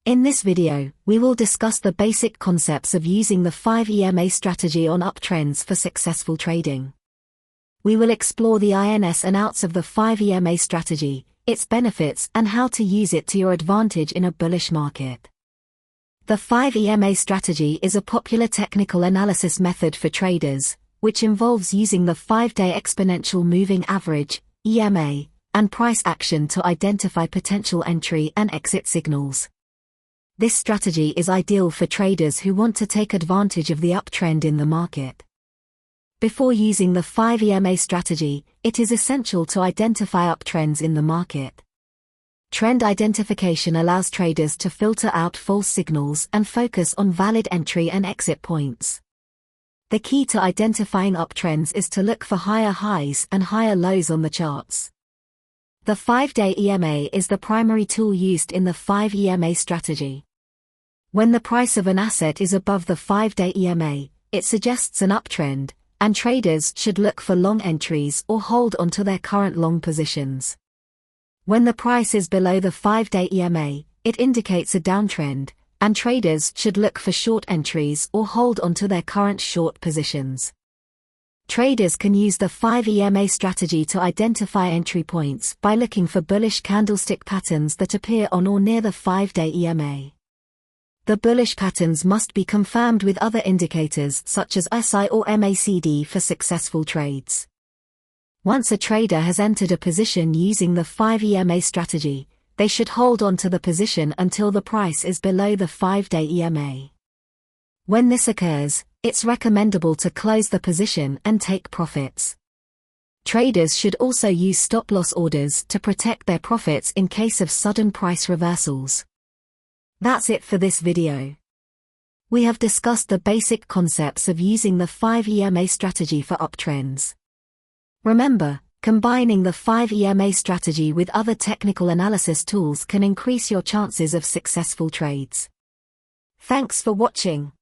In this video, we will discuss the basic concepts of using the 5 EMA strategy on uptrends for successful trading. We will explore the ins and outs of the 5 EMA strategy, its benefits and how to use it to your advantage in a bullish market. The 5 EMA strategy is a popular technical analysis method for traders, which involves using the 5-day exponential moving average, EMA, and price action to identify potential entry and exit signals. This strategy is ideal for traders who want to take advantage of the uptrend in the market. Before using the 5 EMA strategy, it is essential to identify uptrends in the market. Trend identification allows traders to filter out false signals and focus on valid entry and exit points. The key to identifying uptrends is to look for higher highs and higher lows on the charts. The 5-day EMA is the primary tool used in the 5 EMA strategy. When the price of an asset is above the 5-day EMA, it suggests an uptrend, and traders should look for long entries or hold onto their current long positions. When the price is below the 5-day EMA, it indicates a downtrend, and traders should look for short entries or hold onto their current short positions. Traders can use the 5 EMA strategy to identify entry points by looking for bullish candlestick patterns that appear on or near the 5-day EMA. The bullish patterns must be confirmed with other indicators such as SI or MACD for successful trades. Once a trader has entered a position using the 5 EMA strategy, they should hold on to the position until the price is below the 5-day EMA. When this occurs, it's recommendable to close the position and take profits. Traders should also use stop-loss orders to protect their profits in case of sudden price reversals. That's it for this video. We have discussed the basic concepts of using the 5 EMA strategy for uptrends. Remember, combining the 5 EMA strategy with other technical analysis tools can increase your chances of successful trades. Thanks for watching.